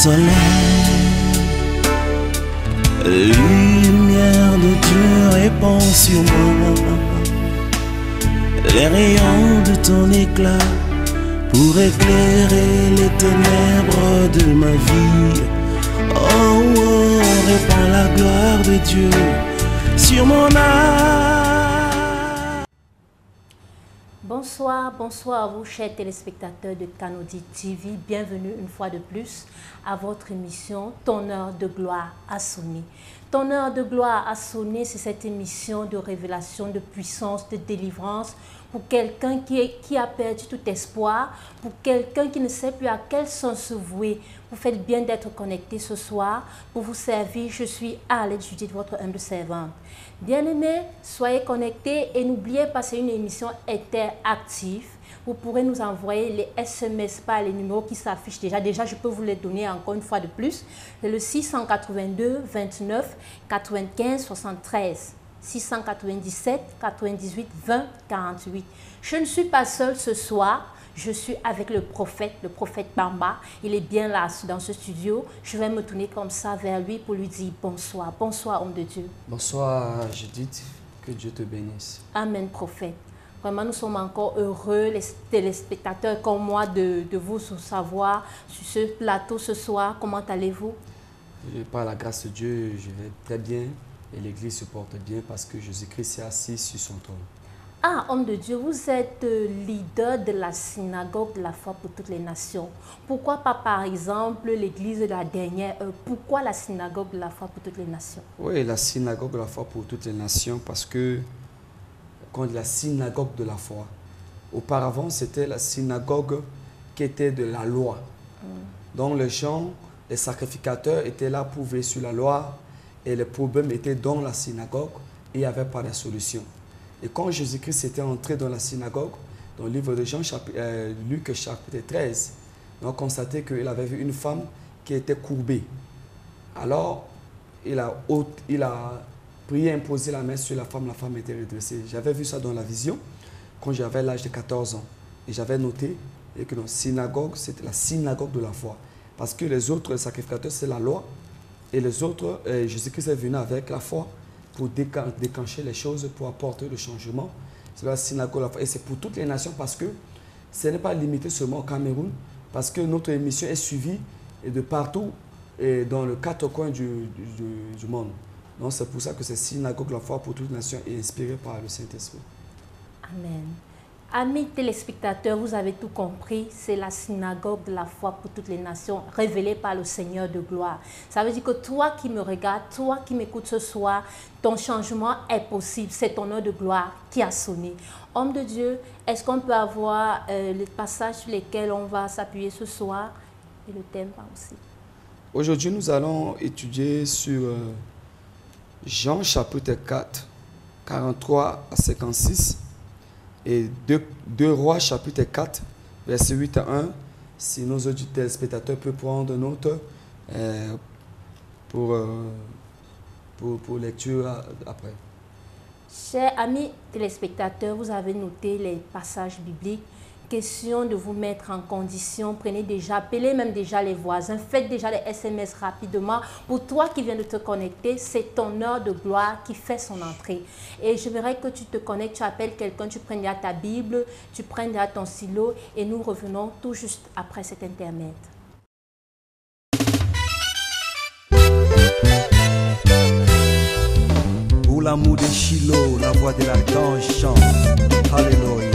soleil, lumière de Dieu répand sur moi. Les rayons de ton éclat pour éclairer les ténèbres de ma vie. Oh, oh, répand la gloire de Dieu sur mon âme. Bonsoir, bonsoir à vous chers téléspectateurs de Canody TV. Bienvenue une fois de plus à votre émission Ton heure de gloire a sonné. Ton heure de gloire a sonné, c'est cette émission de révélation, de puissance, de délivrance pour quelqu'un qui a perdu tout espoir, pour quelqu'un qui ne sait plus à quel sens se vouer. Vous faites bien d'être connecté ce soir pour vous servir. Je suis Arlette Judith, votre humble servante. Bien-aimés, soyez connectés et n'oubliez pas, c'est une émission interactive. Vous pourrez nous envoyer les SMS par les numéros qui s'affichent déjà. Déjà, je peux vous les donner encore une fois de plus. C'est le 682 29 95 73. 697 98 20 48. Je ne suis pas seule ce soir. Je suis avec le prophète Bamba. Il est bien là dans ce studio. Je vais me tourner comme ça vers lui pour lui dire bonsoir. Bonsoir, homme de Dieu. Bonsoir, Judith. Que Dieu te bénisse. Amen, prophète. Vraiment, nous sommes encore heureux, les téléspectateurs comme moi, de vous savoir sur ce plateau ce soir. Comment allez-vous? Par la grâce de Dieu, je vais très bien et l'Église se porte bien parce que Jésus-Christ est assis sur son trône. Ah, homme de Dieu, vous êtes leader de la synagogue de la foi pour toutes les nations. Pourquoi pas, par exemple, l'église de la dernière heure? Pourquoi la synagogue de la foi pour toutes les nations? Oui, la synagogue de la foi pour toutes les nations parce que, quand on dit la synagogue de la foi, auparavant, c'était la synagogue qui était de la loi. Donc, les gens, les sacrificateurs étaient là pour veiller sur la loi et le problème était dans la synagogue et il n'y avait pas de solution. Et quand Jésus-Christ était entré dans la synagogue, dans le livre de Jean, Luc chapitre 13, on a constaté qu'il avait vu une femme qui était courbée. Alors, il a prié, imposé la main sur la femme était redressée. J'avais vu ça dans la vision quand j'avais l'âge de 14 ans. Et j'avais noté que notre synagogue, c'était la synagogue de la foi. Parce que les autres sacrificateurs, c'est la loi. Et les autres, Jésus-Christ est venu avec la foi pour déclencher les choses, pour apporter le changement. C'est la synagogue de la foi. Et c'est pour toutes les nations parce que ce n'est pas limité seulement au Cameroun, parce que notre émission est suivie de partout et dans les quatre coins du monde. Donc c'est pour ça que cette synagogue de la foi pour toutes les nations est inspirée par le Saint-Esprit. Amen. Amis téléspectateurs, vous avez tout compris, c'est la synagogue de la foi pour toutes les nations, révélée par le Seigneur de gloire. Ça veut dire que toi qui me regardes, toi qui m'écoutes ce soir, ton changement est possible, c'est ton heure de gloire qui a sonné. Homme de Dieu, est-ce qu'on peut avoir les passages sur lesquels on va s'appuyer ce soir et le thème aussi? Aujourd'hui, nous allons étudier sur Jean chapitre 4, 43 à 56. Et 2 Rois chapitre 4, verset 8 à 1, si nos auditeurs téléspectateurs peuvent prendre note pour lecture après. Chers amis téléspectateurs, vous avez noté les passages bibliques. Question de vous mettre en condition, prenez déjà, appelez même déjà les voisins, faites déjà les SMS rapidement. Pour toi qui viens de te connecter, c'est ton heure de gloire qui fait son entrée. Et je verrai que tu te connectes, tu appelles quelqu'un, tu prends déjà ta Bible, tu prends déjà ton stylo et nous revenons tout juste après cet intermède. Pour l'amour de Shiloh, la voix de l'archange chante. Alléluia.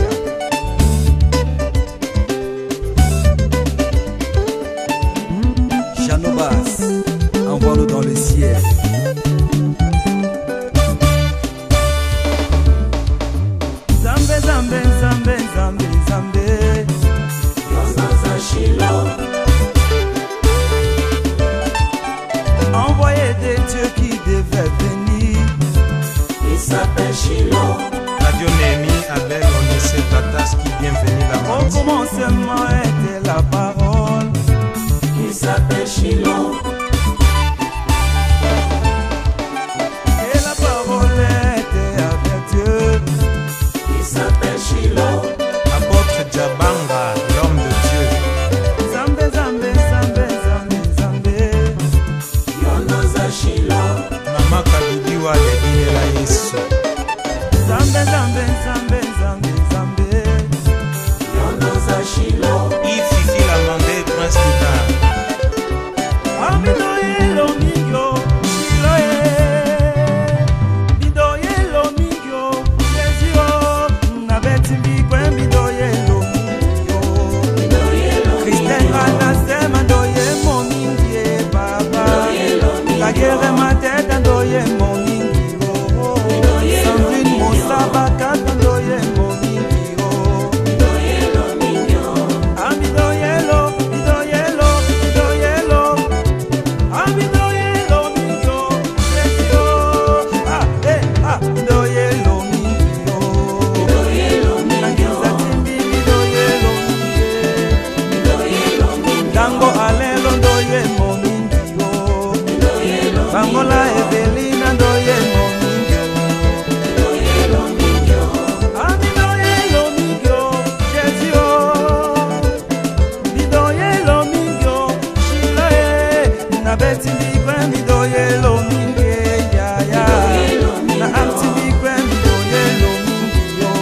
Janobas, envoie-nous dans le ciel. Zambe, zambe, zambe, zambe, zambe. Yosaza Shiloh. Envoyé des dieux qui devaient venir. Il s'appelle Shiloh. Radio Némi avec Onisé Tatas qui bienvenue la Au commencement était la parole. Il s'appelle Shiloh. Et la parole était avec Dieu. Il s'appelle Shiloh. Apôtre Djabanga, l'homme de Dieu. Zambe, zambe, zambe, zambe, zambe. Bangola Evelina Doye Momingyo. Ami Doye Lomingyo, Jésus Mi Doye Lomingyo, Shila Na Betty Bigwe Mi Doye Lomingye, ya ya. Na Auntie Bigwe Mi Doye Lomingyo.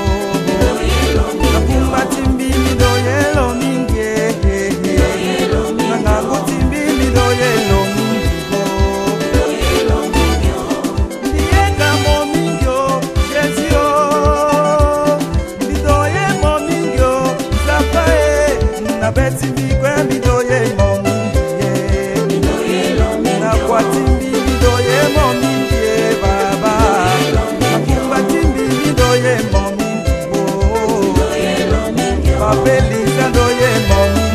Na Pumba Timbi Mi Doye Lomingye. Na Ngango Timbi Mi Doye Lomingyo. Diega Momingyo, Jésus Mi Doye Momingyo, Zapae. Na Betty Bigwe Mi Doye Momingye. Na Kwatimbi Mi Doye Momingye, Baba. Na Pumba Timbi Mi Doye Momingyo. Papelisa Doye Momingye.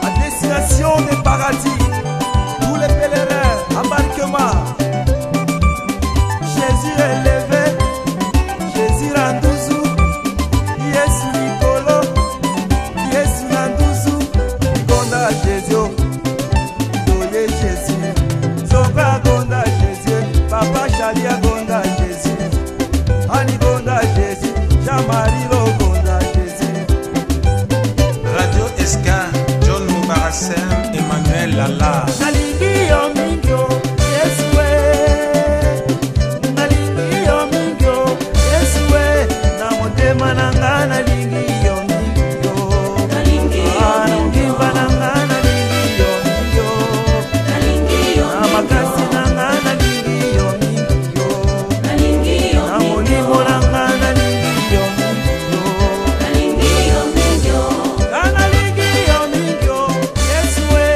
À destination des paradis, tous les pèlerins, embarquement. Jésus est levé, Jésus Randuzu, Yesu Nikolo, Yesu Randuzu, Gonda Jésus, Doye Jésus, Soka Gonda Jésus, Papa Chalia Gonda Jésus, Ani Gonda Jésus, Jamarilo Gonda Jésus. Radio Esca, John Mubarasem, Emmanuel Lala. Nalingi yo mingyo, Yesue. Nalingi yo mingyo, Yesue. Na motema nanga nalingi yo mingyo. Ah, na ngimba nanga nalingi yo mingyo. Na makasi nanga nalingi yo mingyo. Na molimo nanga nalingi yo mingyo. Nalingi yo mingyo, Yesue.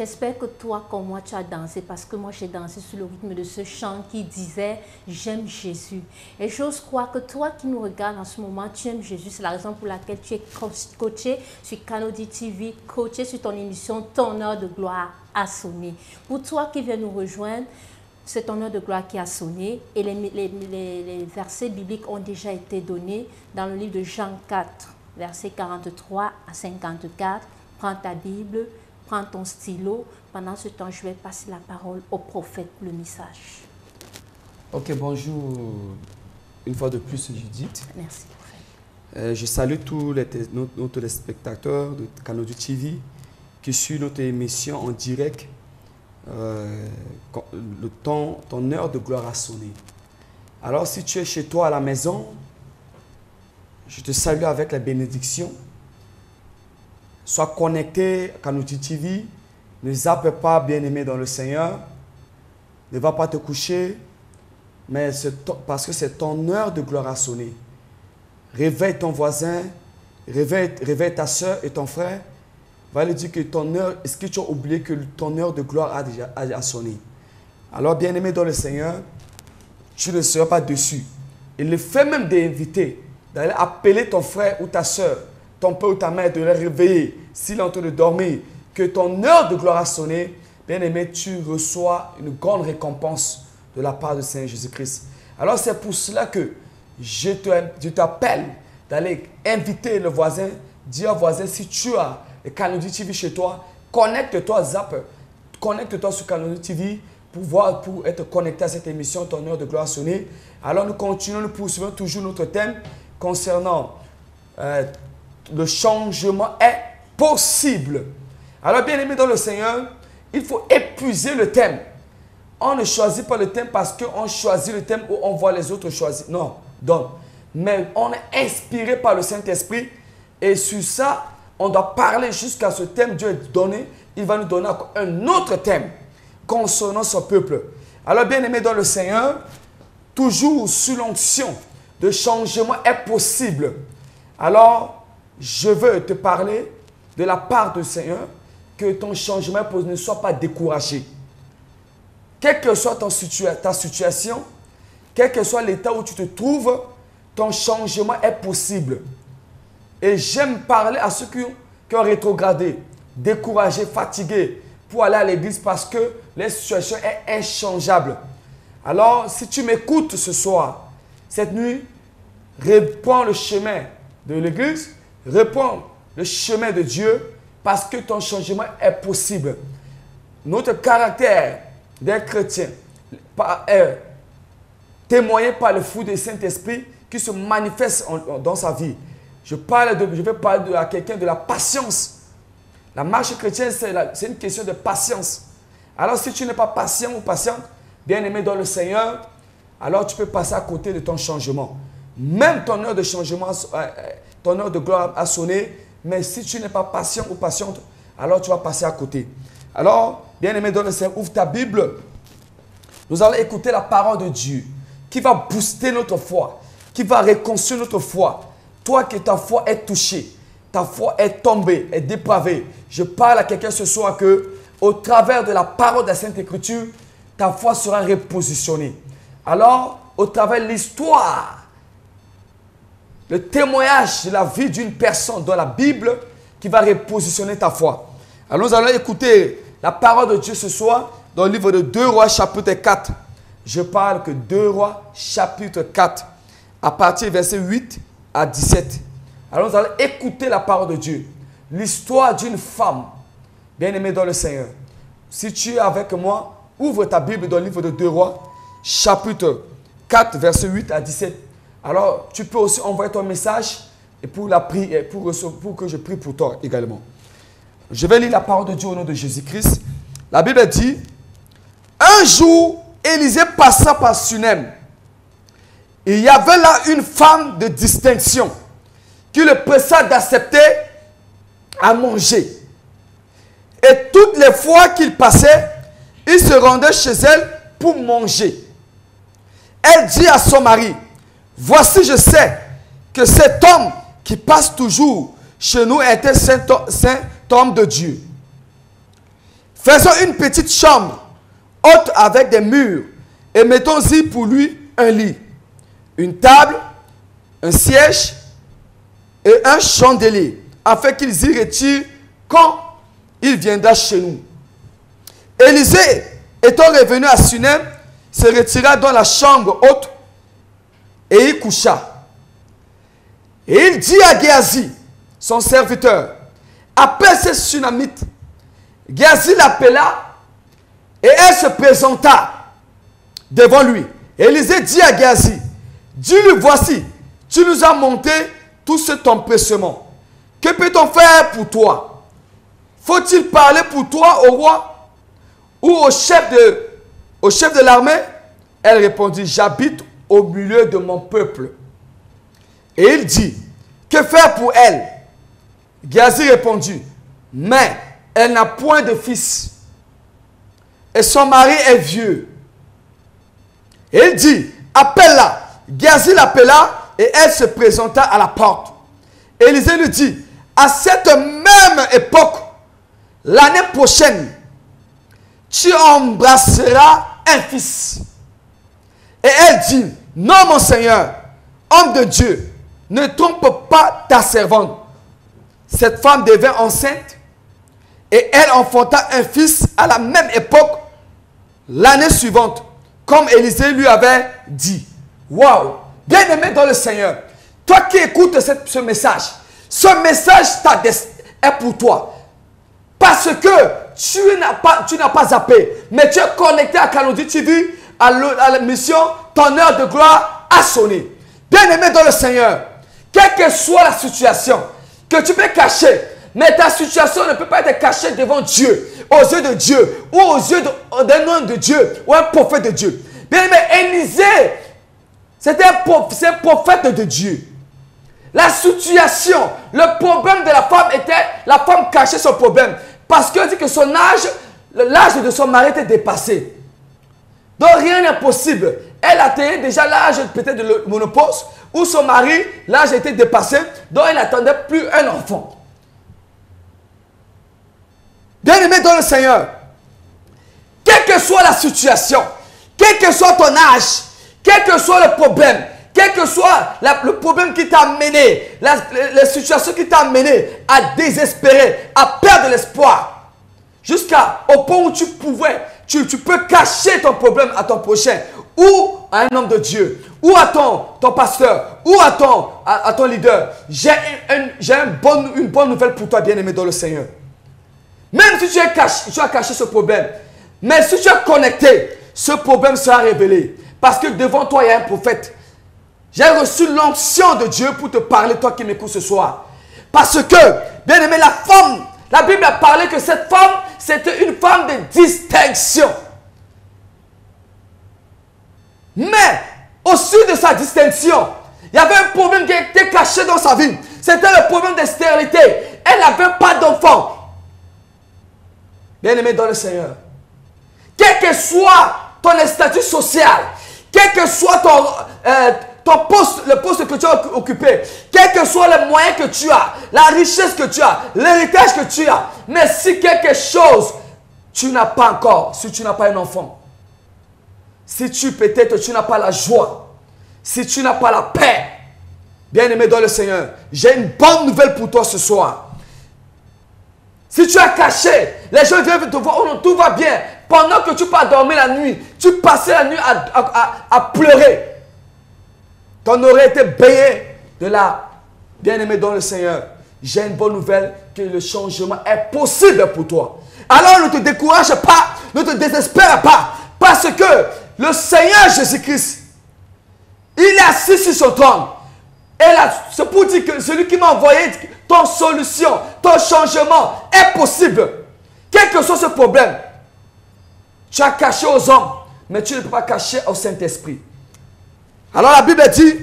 J'espère que toi, comme moi, tu as dansé parce que moi, j'ai dansé sur le rythme de ce chant qui disait « J'aime Jésus ». Et j'ose croire que toi qui nous regardes en ce moment, tu aimes Jésus. C'est la raison pour laquelle tu es coaché sur Canody TV, coaché sur ton émission « Ton heure de gloire a sonné ». Pour toi qui viens nous rejoindre, c'est ton heure de gloire qui a sonné et les versets bibliques ont déjà été donnés dans le livre de Jean 4, versets 43 à 54. Prends ta Bible, prends ton stylo. Pendant ce temps, je vais passer la parole au prophète pour le message. Ok, bonjour. Une fois de plus, Judith. Merci, prophète. Je salue tous nos téléspectateurs de Canody TV qui suivent notre émission en direct. Ton heure de gloire a sonné. Alors, si tu es chez toi à la maison, je te salue avec la bénédiction. Sois connecté à Canody TV. Ne zappe pas, bien-aimé dans le Seigneur. Ne va pas te coucher, mais parce que c'est ton heure de gloire à sonner. Réveille ton voisin, réveille ta soeur et ton frère. Va lui dire que ton heure, est-ce que tu as oublié que ton heure de gloire a déjà sonné? Alors, bien-aimé dans le Seigneur, tu ne seras pas dessus. Il le fait même d'inviter, d'aller appeler ton frère ou ta soeur, ton père ou ta mère, de les réveiller s'il est en train de dormir, que ton heure de gloire a sonné. Bien-aimé, tu reçois une grande récompense de la part du Seigneur Jésus-Christ. Alors, c'est pour cela que je t'appelle d'aller inviter le voisin, dire au voisin, si tu as Canody TV chez toi, connecte-toi, connecte-toi sur Canody TV pour être connecté à cette émission, ton heure de gloire sonnée. Alors nous continuons, nous poursuivons toujours notre thème concernant le changement est possible. Alors bien aimé dans le Seigneur, il faut épuiser le thème. On ne choisit pas le thème parce qu'on choisit le thème ou on voit les autres choisir. Non, donc, mais on est inspiré par le Saint-Esprit et sur ça, on doit parler jusqu'à ce thème. Dieu est donné. Il va nous donner un autre thème concernant son peuple. Alors, bien-aimé dans le Seigneur, toujours sous l'onction de changement est possible. Alors, je veux te parler de la part du Seigneur, que ton changement ne soit pas découragé. Quelle que soit ta situation, quel que soit l'état où tu te trouves, ton changement est possible. Et j'aime parler à ceux qui ont rétrogradé, découragés, fatigués pour aller à l'église parce que la situation est inchangeable. Alors, si tu m'écoutes ce soir, cette nuit, reprends le chemin de l'église, reprends le chemin de Dieu parce que ton changement est possible. Notre caractère d'un chrétien est témoigné par le fruit du Saint-Esprit qui se manifeste dans sa vie. Je vais parler à quelqu'un de la patience. La marche chrétienne, c'est une question de patience. Alors, si tu n'es pas patient ou patiente, bien-aimé dans le Seigneur, alors tu peux passer à côté de ton changement. Même ton heure de changement, ton heure de gloire a sonné, mais si tu n'es pas patient ou patiente, alors tu vas passer à côté. Alors, bien-aimé dans le Seigneur, ouvre ta Bible. Nous allons écouter la parole de Dieu qui va booster notre foi, qui va reconstruire notre foi. Toi que ta foi est touchée, ta foi est tombée, est dépravée. Je parle à quelqu'un ce soir que, au travers de la parole de la Sainte Écriture, ta foi sera repositionnée. Alors, au travers de l'histoire, le témoignage de la vie d'une personne dans la Bible qui va repositionner ta foi. Alors, nous allons écouter la parole de Dieu ce soir dans le livre de 2 Rois chapitre 4. Je parle que 2 Rois chapitre 4, à partir du verset 8 à 17. Alors nous allons écouter la parole de Dieu. L'histoire d'une femme bien-aimée dans le Seigneur. Si tu es avec moi, ouvre ta Bible dans le livre de 2 Rois, chapitre 4, verset 8 à 17. Alors tu peux aussi envoyer ton message et pour que je prie pour toi également. Je vais lire la parole de Dieu au nom de Jésus-Christ. La Bible dit, un jour, Élisée passa par Sunem. Il y avait là une femme de distinction qui le pressa d'accepter à manger. Et toutes les fois qu'il passait, il se rendait chez elle pour manger. Elle dit à son mari, « Voici, je sais que cet homme qui passe toujours chez nous était saint homme de Dieu. Faisons une petite chambre haute avec des murs et mettons-y pour lui un lit, une table, un siège et un chandelier, afin qu'il y retire quand il viendra chez nous. Élisée, étant revenu à Sunem, se retira dans la chambre haute et y coucha. Et il dit à Géasi, son serviteur, appelle ces Sunamites. Géasi l'appela et elle se présenta devant lui. Élisée dit à Géasi, dis-lui, voici, tu nous as monté tout cet empressement. Que peut-on faire pour toi? Faut-il parler pour toi au roi ou au chef de l'armée? Elle répondit, j'habite au milieu de mon peuple. Et il dit, que faire pour elle? Géasi répondit, mais elle n'a point de fils et son mari est vieux. Et il dit, appelle-la. Géasi l'appela et elle se présenta à la porte. Élisée lui dit, à cette même époque, l'année prochaine, tu embrasseras un fils. Et elle dit, non mon Seigneur, homme de Dieu, ne trompe pas ta servante. Cette femme devint enceinte et elle enfanta un fils à la même époque, l'année suivante, comme Élisée lui avait dit. Waouh! Bien-aimé dans le Seigneur, toi qui écoutes ce message est pour toi. Parce que tu n'as pas zappé, mais tu es connecté à Canody TV, à la mission Ton heure de gloire a sonné. Bien-aimé dans le Seigneur, quelle que soit la situation que tu peux cacher, mais ta situation ne peut pas être cachée devant Dieu, aux yeux de Dieu, ou aux yeux d'un homme de Dieu, ou un prophète de Dieu. Bien-aimé, Élisée, c'est un prophète de Dieu. La situation, le problème de la femme était, la femme cachait son problème. Parce qu'elle dit que son âge, l'âge de son mari était dépassé. Donc rien n'est possible. Elle atteignait déjà l'âge peut-être de la ménopause, où son mari, l'âge était dépassé, donc elle n'attendait plus un enfant. Bien-aimé dans le Seigneur, quelle que soit la situation, quel que soit ton âge, quel que soit le problème, quel que soit le problème qui t'a amené, la situation qui t'a amené à désespérer, à perdre l'espoir, jusqu'au point où tu peux cacher ton problème à ton prochain, ou à un homme de Dieu, ou à ton pasteur, ou à ton leader. J'ai une bonne nouvelle pour toi, bien-aimé dans le Seigneur. Même si tu as caché ce problème, mais si tu es connecté, ce problème sera révélé. Parce que devant toi, il y a un prophète. J'ai reçu l'onction de Dieu pour te parler, toi qui m'écoutes ce soir. Parce que, bien aimé, la Bible a parlé que cette femme, c'était une femme de distinction. Mais, au-dessus de sa distinction, il y avait un problème qui était caché dans sa vie. C'était le problème de stérilité. Elle n'avait pas d'enfant. Bien aimé dans le Seigneur. Quel que soit ton statut social, quel que soit le poste que tu as occupé, quel que soit les moyens que tu as, la richesse que tu as, l'héritage que tu as, mais si quelque chose tu n'as pas encore, si tu n'as pas un enfant, si peut-être tu n'as pas la joie, si tu n'as pas la paix, bien aimé dans le Seigneur, j'ai une bonne nouvelle pour toi ce soir. Si tu as caché, les gens viennent te voir, oh non, tout va bien. Pendant que tu pas dormir la nuit, tu passais la nuit à pleurer. Ton oreille était baigné de la bien-aimé dans le Seigneur. J'ai une bonne nouvelle que le changement est possible pour toi. Alors ne te décourage pas, ne te désespère pas. Parce que le Seigneur Jésus-Christ, il est assis sur son trône. Et là, c'est pour dire que celui qui m'a envoyé, ton solution, ton changement est possible. Quel que soit ce problème, tu as caché aux hommes, mais tu ne peux pas cacher au Saint-Esprit. Alors la Bible dit,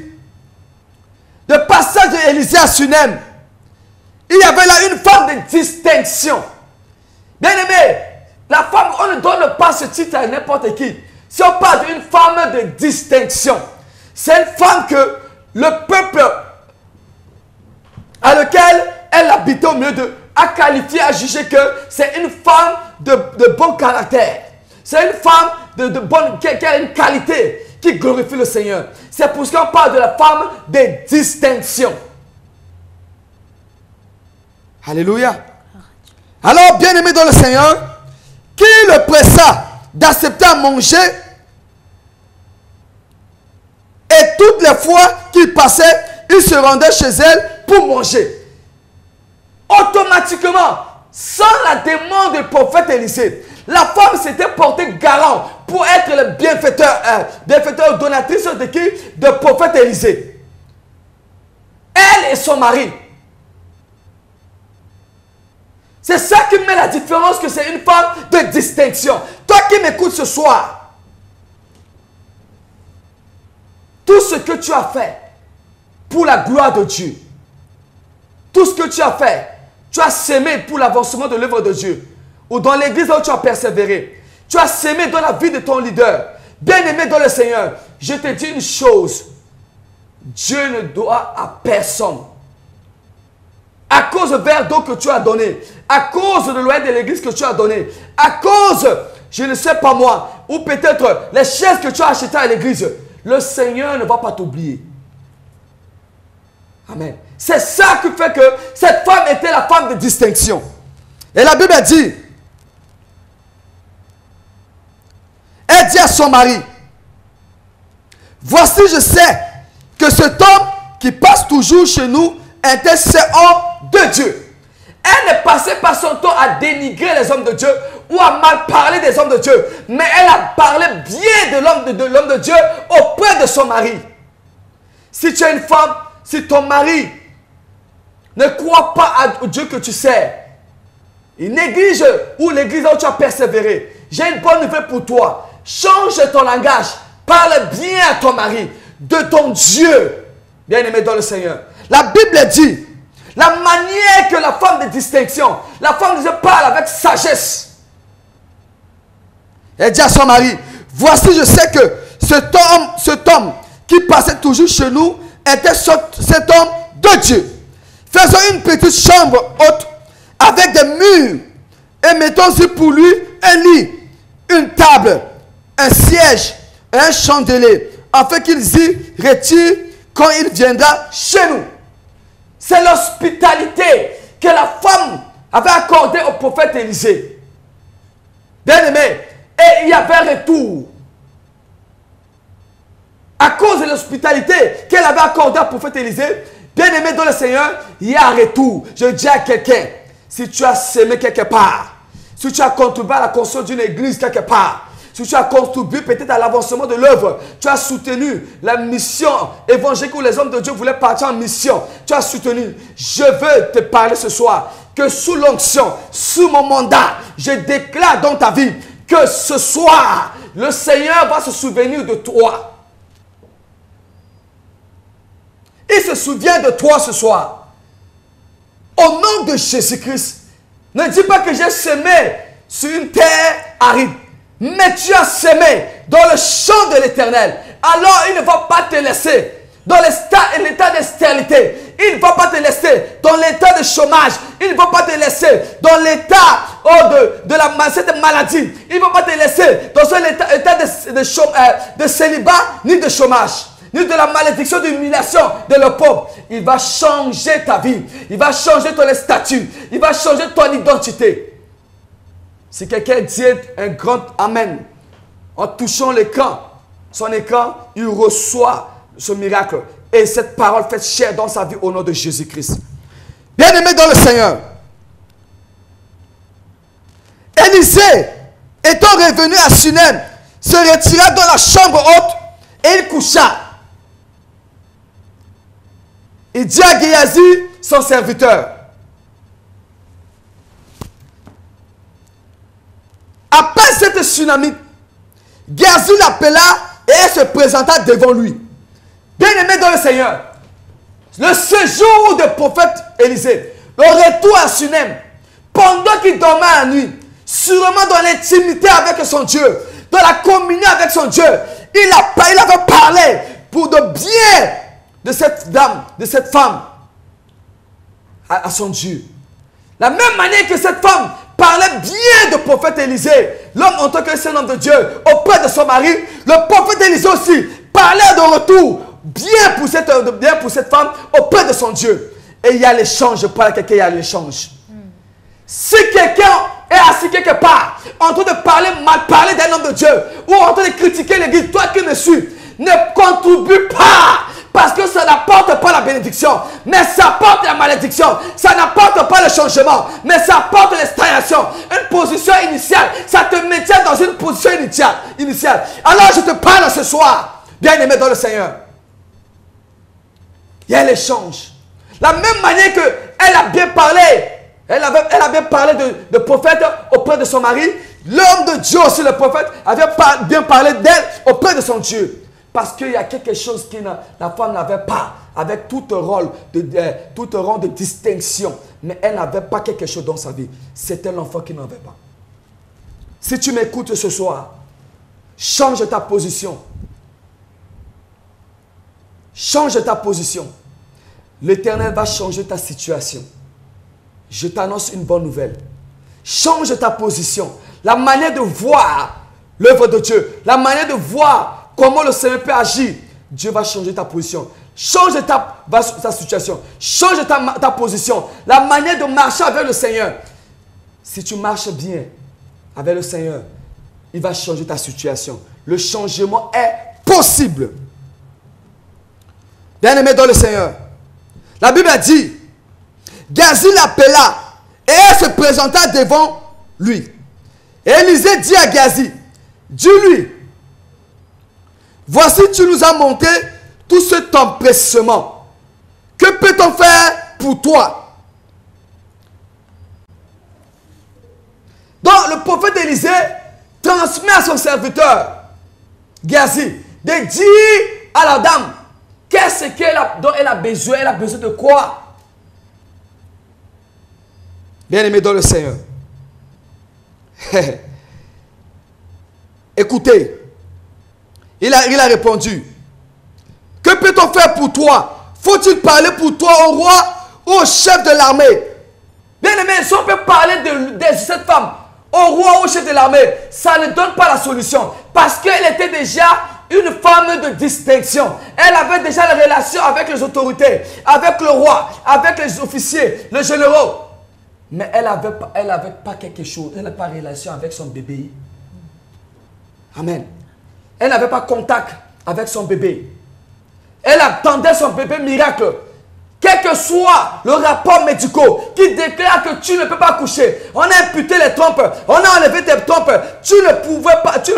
le passage d'Élisée à Sunem, il y avait là une femme de distinction. Bien aimé, la femme, on ne donne pas ce titre à n'importe qui. Si on parle d'une femme de distinction, c'est une femme que le peuple à lequel elle habitait au milieu d'eux a qualifié, a jugé que c'est une femme de bon caractère. C'est une femme de bonne, qui a une qualité qui glorifie le Seigneur. C'est pour ça qu'on parle de la femme des distinctions. Alléluia. Alors, bien-aimé dans le Seigneur, qui le pressa d'accepter à manger, et toutes les fois qu'il passait, il se rendait chez elle pour manger. Automatiquement, sans la demande du prophète Élisée, la femme s'était portée garant pour être le bienfaiteur donatrice de qui? De prophète Élisée. Elle et son mari. C'est ça qui met la différence, que c'est une femme de distinction. Toi qui m'écoutes ce soir, tout ce que tu as fait pour la gloire de Dieu, tout ce que tu as fait, tu as sémé pour l'avancement de l'œuvre de Dieu, ou dans l'église où tu as persévéré, tu as sémé dans la vie de ton leader, bien-aimé dans le Seigneur, je te dis une chose, Dieu ne doit à personne. À cause du verre d'eau que tu as donné, à cause de loyer de l'église que tu as donné, à cause, je ne sais pas moi, ou peut-être les chaises que tu as achetées à l'église, le Seigneur ne va pas t'oublier. Amen. C'est ça qui fait que cette femme était la femme de distinction. Et la Bible dit, elle dit à son mari, voici je sais que cet homme qui passe toujours chez nous était ce homme de Dieu. Elle ne passait pas son temps à dénigrer les hommes de Dieu ou à mal parler des hommes de Dieu, mais elle a parlé bien de l'homme de Dieu auprès de son mari. Si tu es une femme, si ton mari ne croit pas à Dieu que tu sers, il néglige ou l'église où tu as persévéré, j'ai une bonne nouvelle pour toi. Change ton langage, parle bien à ton mari, de ton Dieu, bien-aimé dans le Seigneur. La Bible dit, la manière que la femme de distinction, la femme de Dieu parle avec sagesse. Elle dit à son mari, voici je sais que cet homme qui passait toujours chez nous était cet homme de Dieu. Faisons une petite chambre haute avec des murs et mettons-y pour lui un lit, une table, un siège et un chandelier, afin qu'il y retire quand il viendra chez nous. C'est l'hospitalité que la femme avait accordée au prophète Élisée. Bien-aimé, et il y avait retour. À cause de l'hospitalité qu'elle avait accordée au prophète Élisée, bien-aimé dans le Seigneur, il y a un retour. Je dis à quelqu'un, si tu as sémé quelque part, si tu as contribué à la construction d'une église quelque part, si tu as contribué peut-être à l'avancement de l'œuvre, tu as soutenu la mission évangélique où les hommes de Dieu voulaient partir en mission, tu as soutenu. Je veux te parler ce soir que sous l'onction, sous mon mandat, je déclare dans ta vie que ce soir, le Seigneur va se souvenir de toi. Il se souvient de toi ce soir. Au nom de Jésus-Christ, ne dis pas que j'ai semé sur une terre aride. Mais tu as semé dans le champ de l'Éternel. Alors il ne va pas te laisser dans l'état de stérilité. Il ne va pas te laisser dans l'état de chômage. Il ne va pas te laisser dans l'état de cette maladie. Il ne va pas te laisser dans cet état de célibat ni de chômage, ni de la malédiction, d'humiliation de le pauvre. Il va changer ta vie. Il va changer ton statut. Il va changer ton identité. Si quelqu'un dit un grand Amen, en touchant son écran, il reçoit ce miracle. Et cette parole fait chair dans sa vie au nom de Jésus-Christ. Bien-aimé dans le Seigneur, Élisée, étant revenu à Sunem, se retira dans la chambre haute et il coucha. Il dit à Géhazi, son serviteur, après cette tsunami, Géhazi l'appela et elle se présenta devant lui. Bien-aimé dans le Seigneur, le séjour du prophète Élisée, le retour à Sunem, pendant qu'il dormait la nuit, sûrement dans l'intimité avec son Dieu, dans la communion avec son Dieu, il avait parlé pour de bien de cette dame, de cette femme, à son Dieu. La même manière que cette femme parlait bien du prophète Élisée, l'homme en tant que c'est un homme de Dieu, auprès de son mari, le prophète Élisée aussi parlait de retour bien pour cette femme auprès de son Dieu. Et il y a l'échange, je parle à quelqu'un, il y a l'échange. Si quelqu'un est assis quelque part, en train de parler d'un homme de Dieu, ou en train de critiquer l'église, toi qui me suis, ne contribue pas. Parce que ça n'apporte pas la bénédiction, mais ça apporte la malédiction. Ça n'apporte pas le changement, mais ça apporte la stagnation. Une position initiale, ça te maintient dans une position initiale. Alors je te parle ce soir, bien-aimé dans le Seigneur. Il y a l'échange. La même manière qu'elle a bien parlé, elle a bien parlé de prophète auprès de son mari, l'homme de Dieu aussi, le prophète, avait bien parlé d'elle auprès de son Dieu. Parce qu'il y a quelque chose que la femme n'avait pas, avec tout rôle de distinction. Mais elle n'avait pas quelque chose dans sa vie. C'était l'enfant qui n'avait pas. Si tu m'écoutes ce soir, change ta position. Change ta position. L'Éternel va changer ta situation. Je t'annonce une bonne nouvelle. Change ta position. La manière de voir l'œuvre de Dieu, la manière de voir comment le Seigneur peut agir, Dieu va changer ta position. Change ta situation. Change ta position. La manière de marcher avec le Seigneur. Si tu marches bien avec le Seigneur, il va changer ta situation. Le changement est possible. Bien-aimé dans le Seigneur, la Bible a dit, Gazi l'appela et elle se présenta devant lui. Et Élisée dit à Gazi, dis-lui, voici tu nous as monté tout cet empressement. Que peut-on faire pour toi? Donc le prophète Élisée transmet à son serviteur, Gazi, de dire à la dame, qu'est-ce dont elle a besoin? Elle a besoin de quoi? Bien-aimé dans le Seigneur. Écoutez. Il a répondu. Que peut-on faire pour toi? Faut-il parler pour toi au roi ou au chef de l'armée? Bien-aimé, si on peut parler de cette femme au roi ou au chef de l'armée, ça ne donne pas la solution. Parce qu'elle était déjà une femme de distinction. Elle avait déjà la relation avec les autorités, avec le roi, avec les officiers, les généraux. Mais elle n'avait pas quelque chose. Elle n'avait pas relation avec son bébé. Amen. Elle n'avait pas contact avec son bébé. Elle attendait son bébé miracle. Quel que soit le rapport médical qui déclare que tu ne peux pas accoucher, on a imputé les trompes, on a enlevé tes trompes, tu ne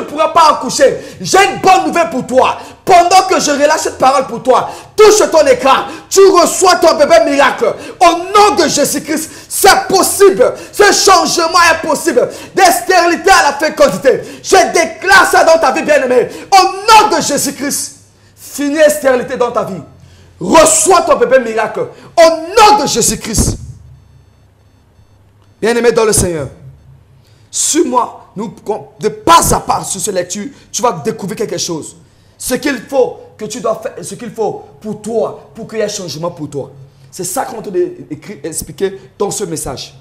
pourras pas accoucher. J'ai une bonne nouvelle pour toi. Pendant que je relâche cette parole pour toi, touche ton écran, tu reçois ton bébé miracle. Au nom de Jésus-Christ, c'est possible. Ce changement est possible. De stérilité à la fécondité. Je déclare ça dans ta vie, bien-aimée. Au nom de Jésus-Christ, finis la stérilité dans ta vie. Reçois ton bébé miracle. Au nom de Jésus-Christ. Bien-aimé dans le Seigneur. Suis-moi. De pas à pas sur cette lecture, tu vas découvrir quelque chose. Ce qu'il faut que tu dois faire, ce qu'il faut pour toi, pour qu'il y ait un changement pour toi. C'est ça qu'on t'a expliqué dans ce message.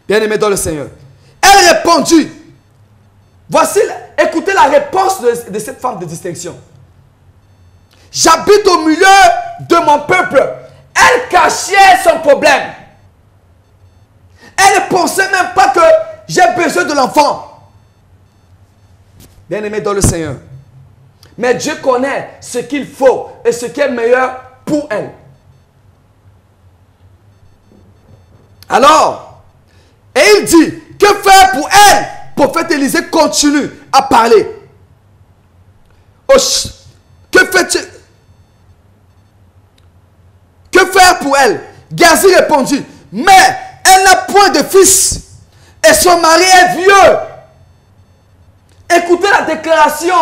Bien-aimé dans le Seigneur. Elle répondit. Voici, écoutez la réponse de cette femme de distinction. J'habite au milieu de mon peuple. Elle cachait son problème. Elle ne pensait même pas que j'ai besoin de l'enfant. Bien-aimé dans le Seigneur. Mais Dieu connaît ce qu'il faut et ce qui est meilleur pour elle. Alors, et il dit, que faire pour elle? Prophète Élisée continue à parler. Que fais-tu? Que faire pour elle? Gazi répondit, mais elle n'a point de fils et son mari est vieux. Écoutez la déclaration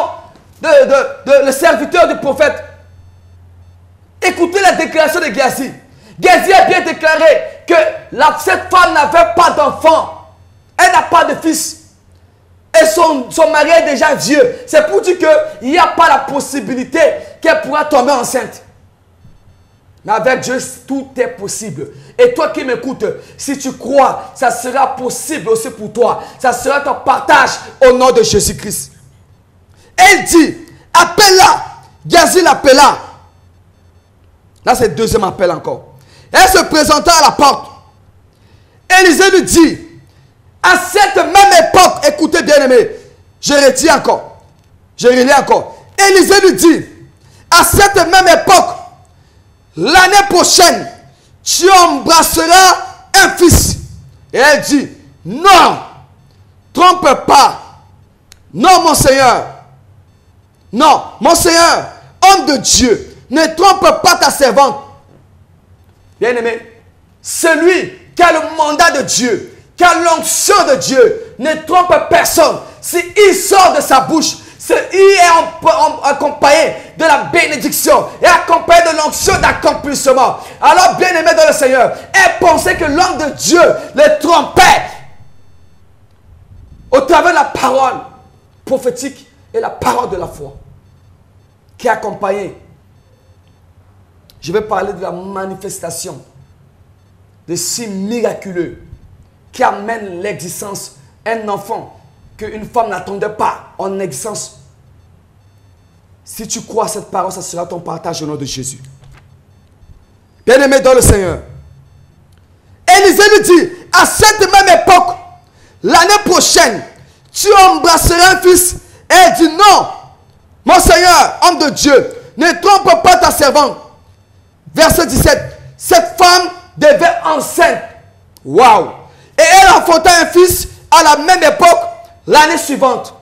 le serviteur du prophète. Écoutez la déclaration de Gazi. Gazi a bien déclaré que cette femme n'avait pas d'enfant. Elle n'a pas de fils. Et son mari est déjà vieux. C'est pour dire qu'il n'y a pas la possibilité qu'elle pourra tomber enceinte. Mais avec Dieu, tout est possible. Et toi qui m'écoutes, si tu crois, ça sera possible aussi pour toi. Ça sera ton partage au nom de Jésus-Christ. Elle dit, appelle-la. Géasi l'appela. Là, c'est le deuxième appel encore. Elle se présenta à la porte. Élisée lui dit, à cette même époque, écoutez bien aimé, je relis encore. Élisée lui dit, à cette même époque, l'année prochaine, tu embrasseras un fils. Et elle dit, non, trompe pas. Non, mon Seigneur. Non, mon Seigneur, homme de Dieu, ne trompe pas ta servante. Bien-aimé, celui qui a le mandat de Dieu, qui a l'onction de Dieu, ne trompe personne. S'il sort de sa bouche, il est accompagné de la bénédiction et accompagné de l'onction d'accomplissement. Alors, bien-aimé dans le Seigneur, elle pensait que l'homme de Dieu le trompait au travers de la parole prophétique et la parole de la foi qui est accompagnée. Je vais parler de la manifestation de signes miraculeux qui amènent l'existence d'un enfant qu'une femme n'attendait pas en existence. Si tu crois à cette parole, ça sera ton partage au nom de Jésus. Bien-aimé dans le Seigneur, Élisée lui dit, à cette même époque, l'année prochaine, tu embrasseras un fils. Et elle dit, non, mon Seigneur, homme de Dieu, ne trompe pas ta servante. Verset 17, cette femme devait enceinte. Waouh! Et elle enfanta un fils à la même époque, l'année suivante.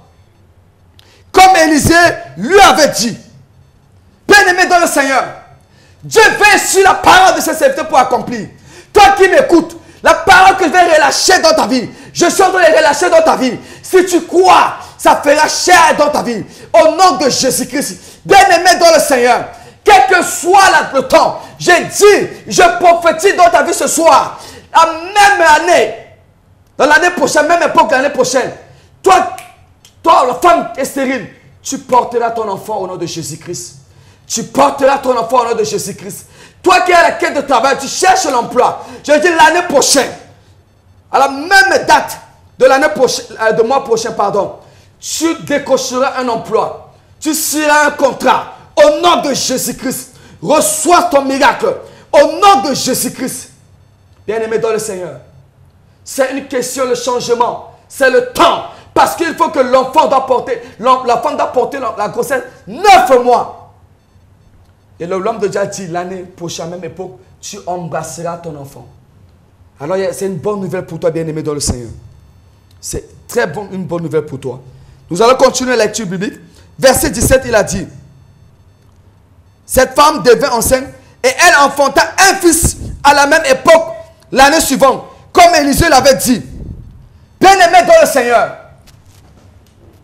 Comme Élisée lui avait dit. Bien-aimé dans le Seigneur, Dieu veille sur la parole de ses serviteurs pour accomplir. Toi qui m'écoutes, la parole que je vais relâcher dans ta vie, je suis en train de relâcher dans ta vie. Si tu crois, ça fera chair dans ta vie. Au nom de Jésus-Christ. Bien-aimé dans le Seigneur, quel que soit le temps, j'ai dit, je prophétise dans ta vie ce soir. La même année, dans l'année prochaine, même époque l'année prochaine, toi, la femme est stérile, tu porteras ton enfant au nom de Jésus-Christ. Tu porteras ton enfant au nom de Jésus-Christ. Toi qui es à la quête de travail, tu cherches l'emploi. Je dis l'année prochaine, à la même date de l'année prochaine, de mois prochain, pardon, tu décocheras un emploi. Tu seras un contrat. Au nom de Jésus-Christ, reçois ton miracle. Au nom de Jésus-Christ. Bien-aimé dans le Seigneur, c'est une question de changement. C'est le temps. Parce qu'il faut que l'enfant doit porter, la femme doit porter la grossesse 9 mois. Et l'homme de Dieu a dit, l'année prochaine, même époque, tu embrasseras ton enfant. Alors c'est une bonne nouvelle pour toi, bien-aimé dans le Seigneur. C'est une bonne nouvelle pour toi. Nous allons continuer la lecture biblique. Verset 17, il a dit, cette femme devint enceinte et elle enfanta un fils à la même époque, l'année suivante, comme Élisée l'avait dit. Bien-aimé dans le Seigneur,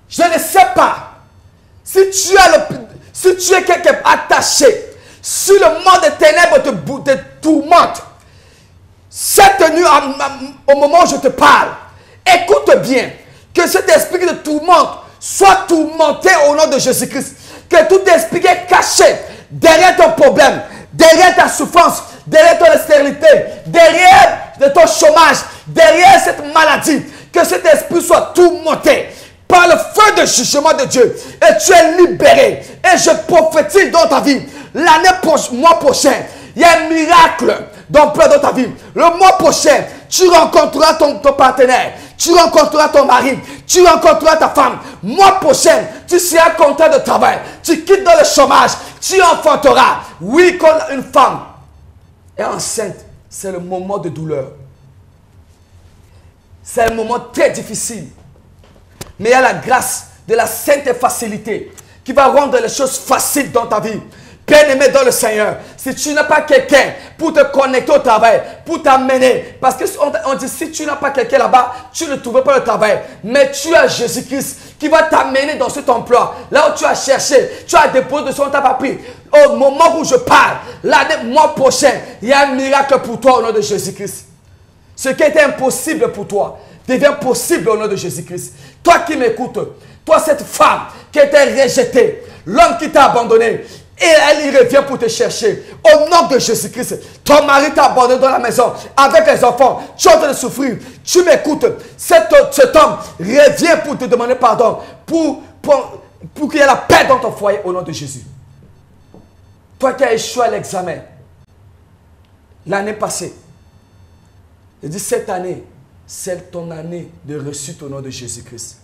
je ne sais pas si tu es quelqu'un attaché, si le monde des ténèbres te tourmente, cette nuit, au moment où je te parle, écoute bien, que cet esprit de tourmente soit tourmenté au nom de Jésus-Christ. Que tout esprit est caché derrière ton problème, derrière ta souffrance, derrière ton stérilité, derrière ton chômage, derrière cette maladie, que cet esprit soit tourmenté par le feu de jugement de Dieu. Et tu es libéré. Et je prophétise dans ta vie, mois prochain, il y a un miracle d'ampleur dans ta vie. Le mois prochain, tu rencontreras ton partenaire, tu rencontreras ton mari, tu rencontreras ta femme. Mois prochain, tu seras content de travail, tu quittes dans le chômage, tu enfanteras. Oui, quand une femme est enceinte, c'est le moment de douleur. C'est un moment très difficile. Mais il y a la grâce de la sainte facilité qui va rendre les choses faciles dans ta vie. Bien-aimé dans le Seigneur, si tu n'as pas quelqu'un pour te connecter au travail, pour t'amener, parce qu'on dit si tu n'as pas quelqu'un là-bas, tu ne trouves pas le travail. Mais tu as Jésus-Christ qui va t'amener dans cet emploi. Là où tu as cherché, tu as déposé de son pas pris. Au moment où je parle, l'année, mois prochain, il y a un miracle pour toi au nom de Jésus-Christ. Ce qui était impossible pour toi devient possible au nom de Jésus-Christ. Toi qui m'écoutes, toi cette femme qui était rejetée, l'homme qui t'a abandonné, Et elle, il revient pour te chercher. Au nom de Jésus-Christ, ton mari t'a abandonné dans la maison avec les enfants. Tu es en train de souffrir. Tu m'écoutes. Cet homme revient pour te demander pardon. Pour qu'il y ait la paix dans ton foyer au nom de Jésus. Toi qui as échoué à l'examen l'année passée, je dis cette année, c'est ton année de réussite au nom de Jésus-Christ.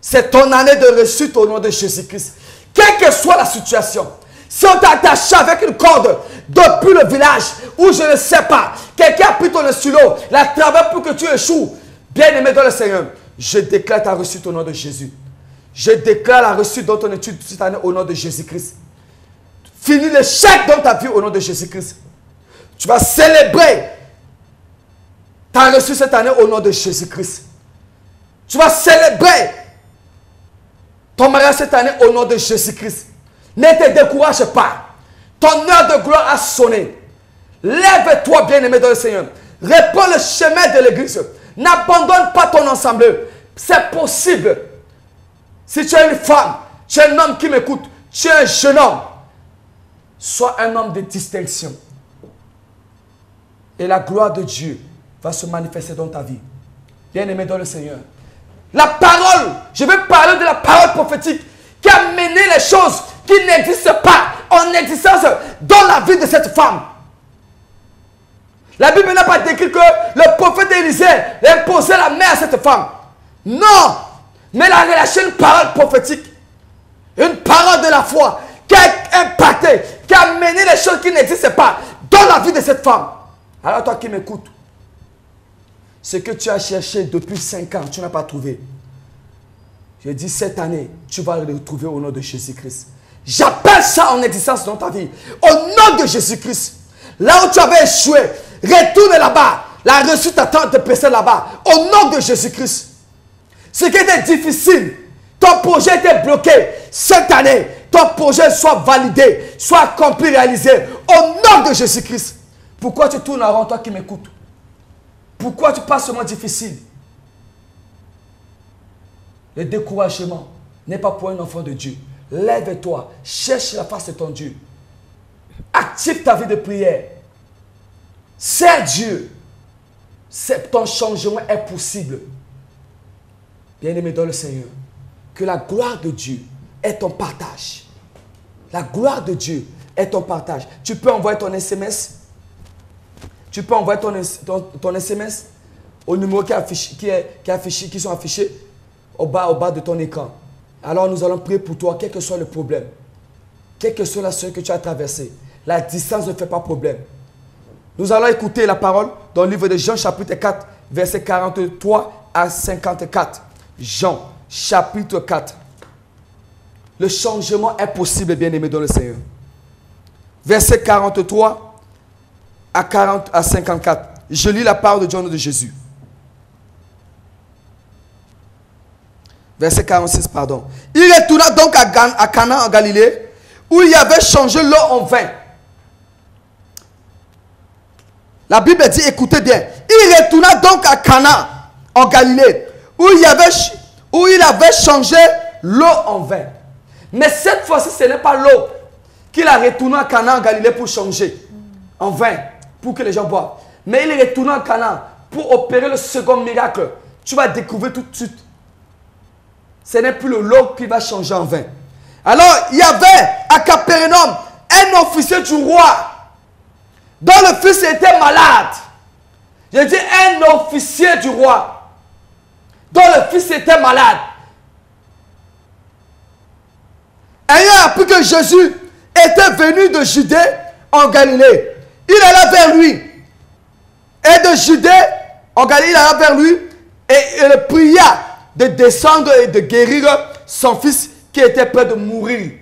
C'est ton année de réussite au nom de Jésus-Christ. Quelle que soit la situation, si on t'a attaché avec une corde depuis le village où je ne sais pas, quelqu'un a pris ton stylo, la travers pour que tu échoues, bien-aimé dans le Seigneur, je déclare ta réussite au nom de Jésus. Je déclare la réussite dans ton étude cette année au nom de Jésus-Christ. Finis l'échec dans ta vie au nom de Jésus-Christ. Tu vas célébrer ta réussite cette année au nom de Jésus-Christ. Tu vas célébrer ton mariage cette année au nom de Jésus-Christ. Ne te décourage pas. Ton heure de gloire a sonné. Lève-toi, bien-aimé dans le Seigneur. Réponds le chemin de l'église. N'abandonne pas ton ensemble. C'est possible. Si tu es une femme, tu es un homme qui m'écoute, tu es un jeune homme, sois un homme de distinction. Et la gloire de Dieu va se manifester dans ta vie. Bien-aimé dans le Seigneur. La parole, je vais parler de la parole prophétique qui a mené les choses qui n'existent pas en existence dans la vie de cette femme. La Bible n'a pas décrit que le prophète Élisée imposait la main à cette femme. Non, mais elle a relâché une parole prophétique, une parole de la foi qui a impacté, qui a mené les choses qui n'existent pas dans la vie de cette femme. Alors toi qui m'écoutes, ce que tu as cherché depuis 5 ans, tu n'as pas trouvé. Je dis cette année, tu vas le retrouver au nom de Jésus-Christ. J'appelle ça en existence dans ta vie. Au nom de Jésus-Christ. Là où tu avais échoué, retourne là-bas. La réussite t'attend de passer là-bas. Au nom de Jésus-Christ. Ce qui était difficile, ton projet était bloqué. Cette année, ton projet soit validé, soit accompli, réalisé. Au nom de Jésus-Christ. Pourquoi tu tournes en rond, toi qui m'écoutes? Pourquoi tu passes ce moment difficile? Le découragement n'est pas pour un enfant de Dieu. Lève-toi, cherche la face de ton Dieu. Active ta vie de prière. Sers Dieu. Ton changement est possible. Bien-aimé dans le Seigneur, que la gloire de Dieu est ton partage. La gloire de Dieu est ton partage. Tu peux envoyer ton SMS. Tu peux envoyer ton SMS au numéro qui sont affichés au bas de ton écran. Alors nous allons prier pour toi, quel que soit le problème. Quelle que soit la situation que tu as traversée. La distance ne fait pas problème. Nous allons écouter la parole dans le livre de Jean chapitre 4, versets 43 à 54. Jean chapitre 4. Le changement est possible, bien-aimé dans le Seigneur. Verset 43 à 54. Je lis la parole de Dieu au nom de Jésus. Verset 46, pardon. Il retourna donc à Cana en Galilée, où il avait changé l'eau en vin. La Bible dit, écoutez bien. Il retourna donc à Cana en Galilée, où il avait changé l'eau en vin. Mais cette fois-ci, ce n'est pas l'eau qu'il a retourné à Cana en Galilée pour changer en vin, pour que les gens boivent. Mais il est retourné à Cana pour opérer le second miracle. Tu vas découvrir tout de suite. Ce n'est plus l'eau qui va changer en vin. Alors, il y avait à Capernaum un officier du roi dont le fils était malade. Je dis un officier du roi dont le fils était malade. Ayant appris que Jésus était venu de Judée en Galilée, il alla vers lui. Et de Judée en Galilée, il alla vers lui et il le pria de descendre et de guérir son fils qui était près de mourir.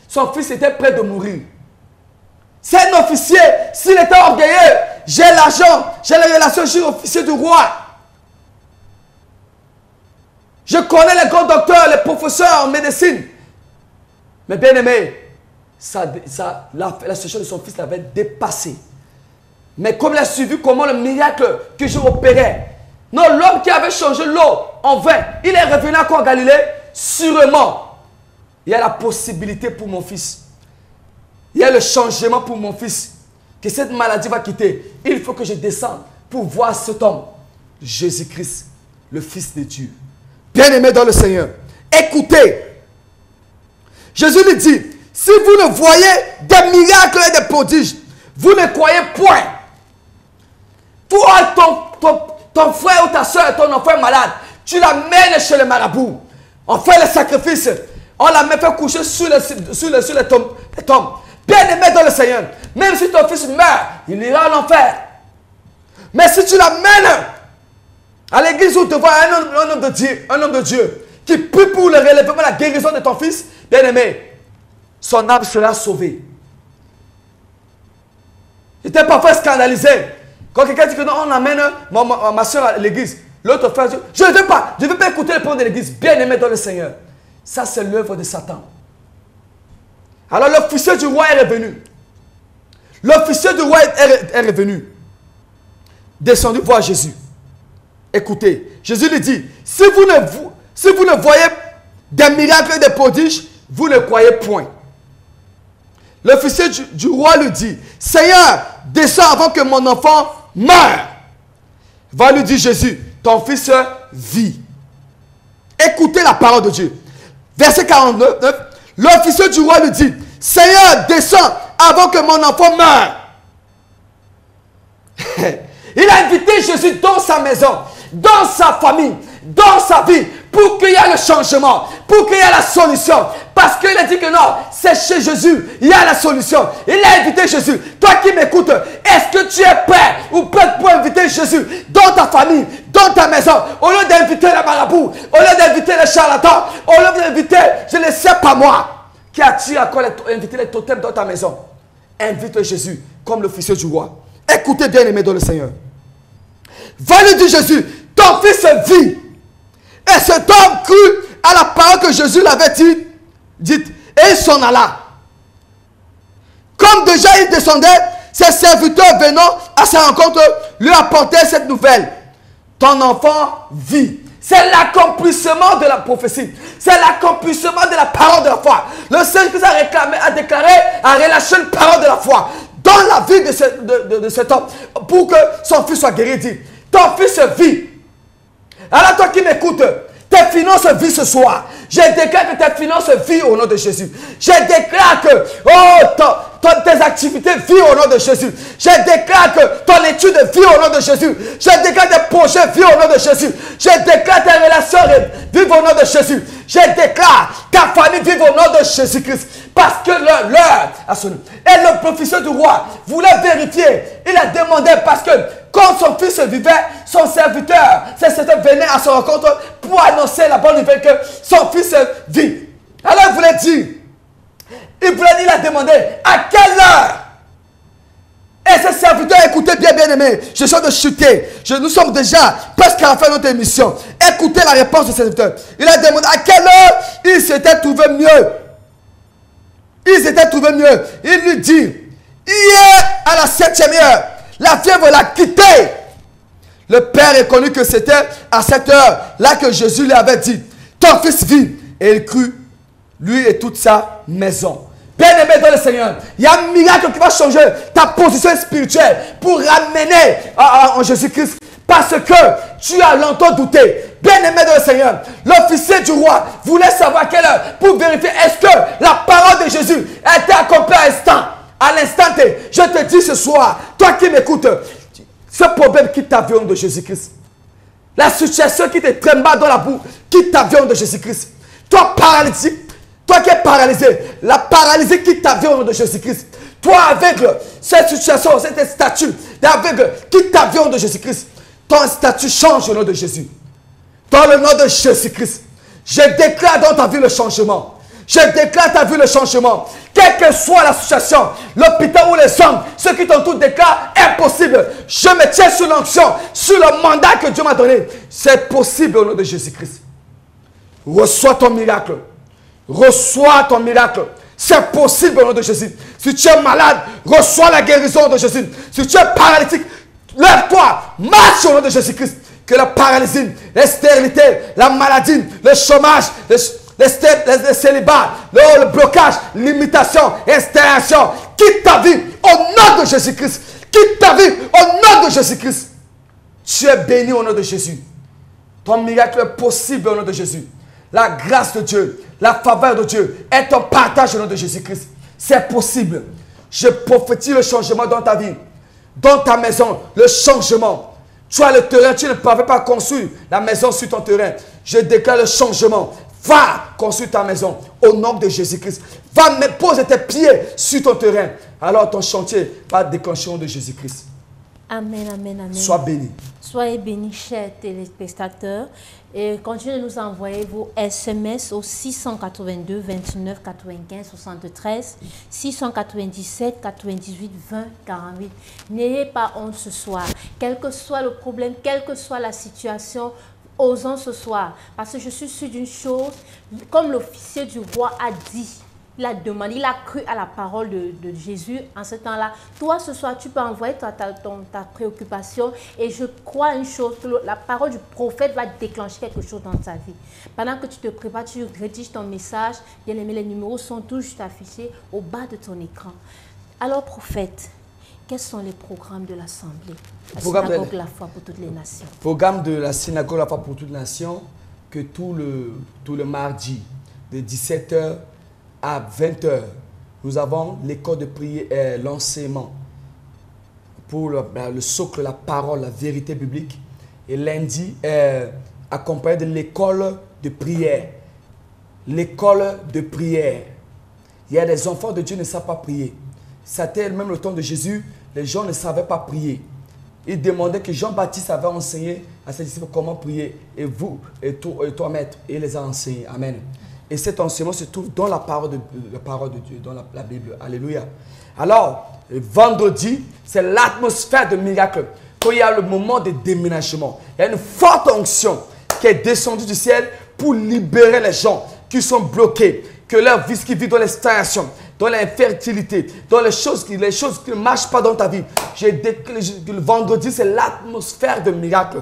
Son fils était près de mourir. C'est un officier, s'il était orgueilleux, j'ai l'argent, j'ai les relations, je suis officier du roi. Je connais les grands docteurs, les professeurs en médecine. Mais bien aimé, la situation de son fils l'avait dépassé. Mais comme il a suivi comment le miracle que je opérais, non, l'homme qui avait changé l'eau en vin, il est revenu à quoi en Galilée? Sûrement. il y a la possibilité pour mon fils. Il y a le changement pour mon fils. Que cette maladie va quitter. Il faut que je descende pour voir cet homme. Jésus-Christ, le Fils de Dieu. Bien-aimé dans le Seigneur, écoutez. Jésus lui dit, si vous ne voyez des miracles et des prodiges, vous ne croyez point. Toi, ton frère ou ta soeur, ton enfant est malade, tu l'amènes chez le marabout. On fait le sacrifice. On la met fait coucher sur le tombe. Bien-aimé dans le Seigneur, même si ton fils meurt, il ira en enfer. Mais si tu l'amènes à l'église où tu vois un homme de Dieu qui prie pour le relèvement, la guérison de ton fils, bien-aimé, son âme sera sauvée. J'étais parfois scandalisé quand quelqu'un dit que non, on amène ma soeur à l'église. L'autre frère dit, je ne veux pas écouter le parole de l'église. Bien-aimé dans le Seigneur, ça c'est l'œuvre de Satan. Alors l'officier du roi est revenu. L'officier du roi est revenu. Descendu voir Jésus. Écoutez, Jésus lui dit, si vous ne voyez des miracles et des prodiges, vous ne croyez point. L'officier du roi lui dit, Seigneur, descends avant que mon enfant meure. Va lui dire Jésus, ton fils vit. Écoutez la parole de Dieu. Verset 49, l'officier du roi lui dit, Seigneur, descends avant que mon enfant meure. Il a invité Jésus dans sa maison, dans sa famille, dans sa vie, pour qu'il y ait le changement, pour qu'il y ait la solution. Parce qu'il a dit que non, c'est chez Jésus, il y a la solution. Il a invité Jésus. Toi qui m'écoutes, est-ce que tu es prêt ou prête pour inviter Jésus dans ta famille, dans ta maison, au lieu d'inviter le marabout, au lieu d'inviter le charlatan, au lieu d'inviter, je ne sais pas moi, qui a-t-il encore invité les totems dans ta maison? Invite Jésus comme l'officier du roi. Écoutez bien aimé dans le Seigneur. Va lui dire Jésus, ton fils vit. Et cet homme crut à la parole que Jésus l'avait dite, et il s'en alla. Comme déjà il descendait, ses serviteurs venant à sa rencontre lui apportaient cette nouvelle. Ton enfant vit. C'est l'accomplissement de la prophétie. C'est l'accomplissement de la parole de la foi. Le Seigneur Christ a déclaré, a relâché une parole de la foi dans la vie de cet homme pour que son fils soit guéri. Dit, ton fils vit. Alors toi qui m'écoutes, tes finances vivent ce soir. Je déclare que tes finances vivent au nom de Jésus. Je déclare que tes activités vivent au nom de Jésus. Je déclare que ton étude vit au nom de Jésus. Je déclare tes projets vivent au nom de Jésus. Je déclare tes relations vivent au nom de Jésus. Je déclare ta famille vive au nom de Jésus-Christ. Parce que l'heure a sonné. Et le professeur du roi voulait vérifier. Il a demandé parce que quand son fils vivait, son serviteur venait à son rencontre pour annoncer la bonne nouvelle que son fils vit. Alors il a demandé à quelle heure. Et ce serviteur, écoutez bien aimé, je suis de chuter. Nous sommes déjà presque à la fin de notre émission. Écoutez la réponse de ce serviteur. Il a demandé à quelle heure il s'était trouvé mieux. Il lui dit, hier à la 7e heure, la fièvre l'a quitté. Le père reconnut que c'était à cette heure-là que Jésus lui avait dit, ton fils vit. Et il crut, lui et toute sa maison. Bien-aimé dans le Seigneur, il y a un miracle qui va changer ta position spirituelle pour ramener en Jésus-Christ. Parce que tu as longtemps douté. Bien-aimé dans le Seigneur, l'officier du roi voulait savoir quelle heure pour vérifier est-ce que la parole de Jésus a été accomplie à l'instant. À l'instant T, je te dis ce soir, toi qui m'écoutes, ce problème quitte ta vie au nom de Jésus-Christ. La situation qui te tremble dans la boue, quitte ta vie au nom de Jésus-Christ. Toi paralytique, toi qui es paralysé, la paralysie quitte ta vie au nom de Jésus-Christ. Toi aveugle, cette situation, cette statut d'aveugle, quitte ta vie au nom de Jésus-Christ. Ton statut change au nom de Jésus. Dans le nom de Jésus-Christ, je déclare dans ta vie le changement. Je déclare ta vie le changement. Quelle que soit la situation, l'hôpital ou les hommes, ceux qui t'entourent déclarent impossible. Je me tiens sur l'onction, sur le mandat que Dieu m'a donné. C'est possible au nom de Jésus-Christ. Reçois ton miracle. Reçois ton miracle. C'est possible au nom de Jésus. Si tu es malade, reçois la guérison de Jésus. Si tu es paralytique, lève-toi, marche au nom de Jésus-Christ. Que la paralysie, la stérilité, la maladie, le chômage, les célibats, le blocage, l'imitation, installation. Quitte ta vie au nom de Jésus-Christ. Quitte ta vie au nom de Jésus-Christ. Tu es béni au nom de Jésus. Ton miracle est possible au nom de Jésus. La grâce de Dieu, la faveur de Dieu est ton partage au nom de Jésus-Christ. C'est possible. Je prophétise le changement dans ta vie, dans ta maison, le changement. Tu as le terrain, tu ne pouvais pas construire la maison sur ton terrain. Je déclare le changement. Va construire ta maison au nom de Jésus-Christ. Va me poser tes pieds sur ton terrain. Alors ton chantier va déclencher au nom de Jésus-Christ. Amen, amen, amen. Sois béni. Soyez bénis, chers téléspectateurs. Et continuez de nous envoyer vos SMS au 682 29 95 73 697 98 20 48. N'ayez pas honte ce soir. Quel que soit le problème, quelle que soit la situation, osons ce soir. Parce que je suis sûre d'une chose, comme l'officier du roi a dit, il a demandé, il a cru à la parole de Jésus en ce temps-là. Toi, ce soir, tu peux envoyer ta préoccupation et je crois une chose, que la parole du prophète va déclencher quelque chose dans ta vie. Pendant que tu te prépares, tu rédiges ton message. Bien aimé, les numéros sont tous juste affichés au bas de ton écran. Alors, prophète, quels sont les programmes de l'Assemblée? La synagogue de la foi pour toutes les nations. Programme de la synagogue de la foi pour toutes les nations, que tout le mardi, de 17h à 20h, nous avons l'école de prière, l'enseignement pour le socle, la parole, la vérité biblique. Et lundi, accompagné de l'école de prière. L'école de prière. Il y a des enfants de Dieu qui ne savent pas prier. C'était même le temps de Jésus, les gens ne savaient pas prier. Ils demandaient que Jean-Baptiste avait enseigné à ses disciples comment prier. Et vous, et toi, maître, il les a enseignés. Amen. Et cet enseignement se trouve dans la parole de Dieu, dans la Bible. Alléluia. Alors, vendredi, c'est l'atmosphère de miracle. Quand il y a le moment de déménagement, il y a une forte onction qui est descendue du ciel pour libérer les gens qui sont bloqués, que leur vie qui vit dans les stagnations, dans l'infertilité, dans les choses qui ne marchent pas dans ta vie. Le vendredi, c'est l'atmosphère de miracle.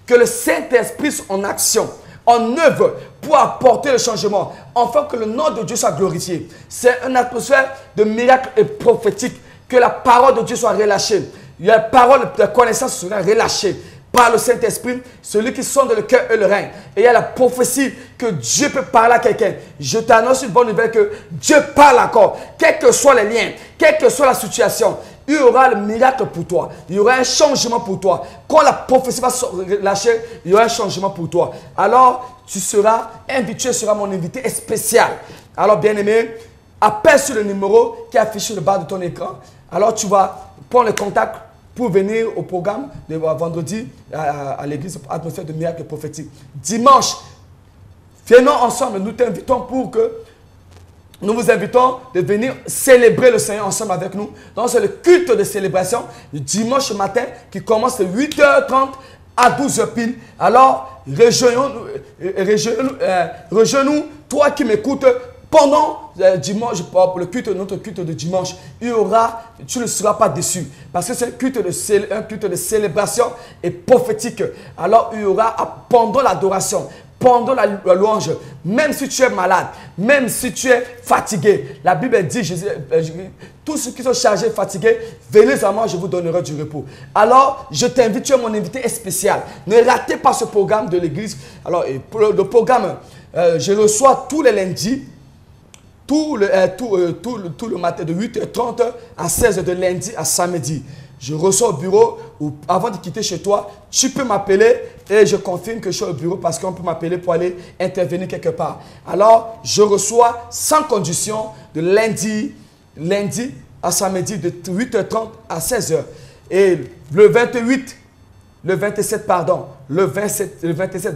Que le Saint-Esprit soit en action, en œuvre pour apporter le changement, afin que le nom de Dieu soit glorifié. C'est une atmosphère de miracle et prophétique, que la parole de Dieu soit relâchée. La parole de connaissance sera relâchée par le Saint-Esprit, celui qui sonde le cœur et le rein. Et il y a la prophétie que Dieu peut parler à quelqu'un. Je t'annonce une bonne nouvelle que Dieu parle encore. Quels que soient les liens, quelle que soit la situation, il y aura le miracle pour toi. Il y aura un changement pour toi. Quand la prophétie va se lâcher, il y aura un changement pour toi. Alors, tu seras invité, tu seras mon invité spécial. Alors, bien-aimé, appelle sur le numéro qui est affiché sur le bas de ton écran. Alors, tu vas prendre le contact pour venir au programme de vendredi à l'église atmosphère de miracle prophétique. Dimanche, venons ensemble, nous t'invitons pour que nous vous invitons de venir célébrer le Seigneur ensemble avec nous. Donc c'est le culte de célébration le dimanche matin qui commence de 8h30 à 12h pile. Alors rejoins-nous, toi qui m'écoutes, pendant dimanche, pour notre culte de dimanche, il y aura, tu ne seras pas déçu. Parce que c'est un culte de célébration et prophétique. Alors il y aura pendant l'adoration, pendant la louange, même si tu es malade, même si tu es fatigué, la Bible dit, tous ceux qui sont chargés et fatigués, venez à moi, je vous donnerai du repos. Alors, je t'invite, tu es mon invité spécial. Ne ratez pas ce programme de l'église. Alors, pour le programme, je reçois tous les lundis, tout le matin de 8h30 à 16h de lundi à samedi. Je reçois au bureau, ou avant de quitter chez toi, tu peux m'appeler et je confirme que je suis au bureau parce qu'on peut m'appeler pour aller intervenir quelque part. Alors, je reçois sans condition de lundi à samedi de 8h30 à 16h. Et le 27,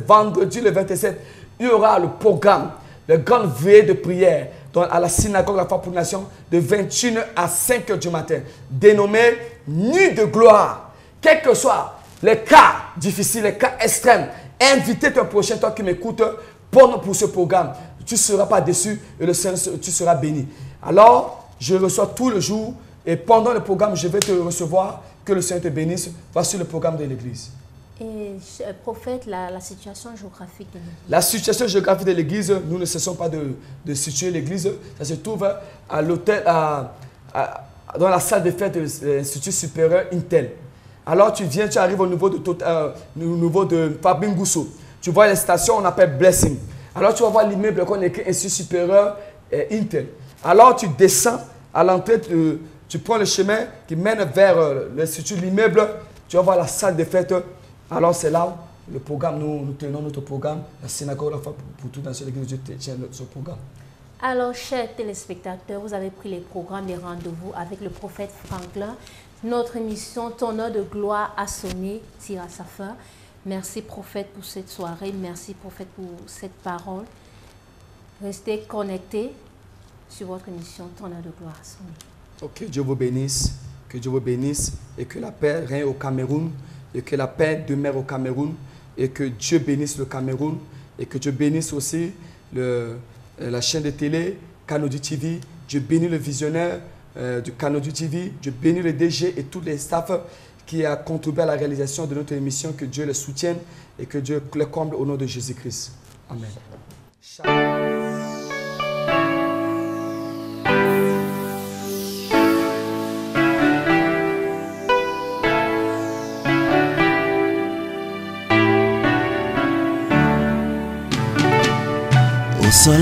vendredi le 27, il y aura le programme, le grand veillée de prière à la synagogue de la foi pour les nations de 21h à 5h du matin, dénommé Nuit de gloire. Quels que soient les cas difficiles, les cas extrêmes, invitez ton prochain, toi qui m'écoutes, pour ce programme. Tu ne seras pas déçu et tu seras béni. Alors, je reçois tout le jour et pendant le programme, je vais te recevoir. Que le Seigneur te bénisse. Voici le programme de l'église. Et prophète, la situation géographique de l'Église. La situation géographique de l'Église, nous ne cessons pas de situer l'Église. Ça se trouve à l'hôtel, dans la salle de fête de l'Institut supérieur Intel. Alors tu viens, tu arrives au niveau de Fabingousso. Tu vois les stations, on appelle Blessing. Alors tu vas voir l'immeuble qu'on écrit Institut supérieur Intel. Alors tu descends à l'entrée, tu prends le chemin qui mène vers l'institut, l'immeuble. Tu vas voir la salle de fête. Alors c'est là où le programme, nous tenons notre programme. La synagogue, la foi pour tout dans l'église de Dieu tient ce programme. Alors, chers téléspectateurs, vous avez pris les programmes, les rendez-vous avec le prophète Franklin. Notre émission Ton heure de gloire a sonné, tire à sa fin. Merci prophète pour cette soirée, merci prophète pour cette parole. Restez connectés sur votre émission Ton heure de gloire a sonné. Que Dieu vous bénisse, que Dieu vous bénisse et que la paix règne au Cameroun et que la paix demeure au Cameroun et que Dieu bénisse le Cameroun et que Dieu bénisse aussi la chaîne de télé Canody TV. Dieu bénit le visionnaire du Canody TV. Dieu bénit le DG et tous les staffs qui a contribué à la réalisation de notre émission. Que Dieu les soutienne et que Dieu les comble au nom de Jésus-Christ. Amen. Au soleil,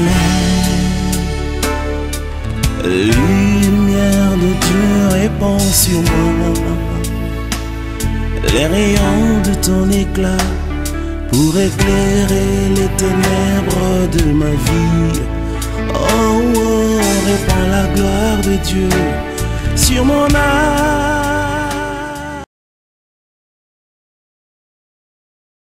lumière de Dieu répand sur moi. Les rayons de ton éclat pour éclairer les ténèbres de ma vie. Oh, oh, répand la gloire de Dieu sur mon âme.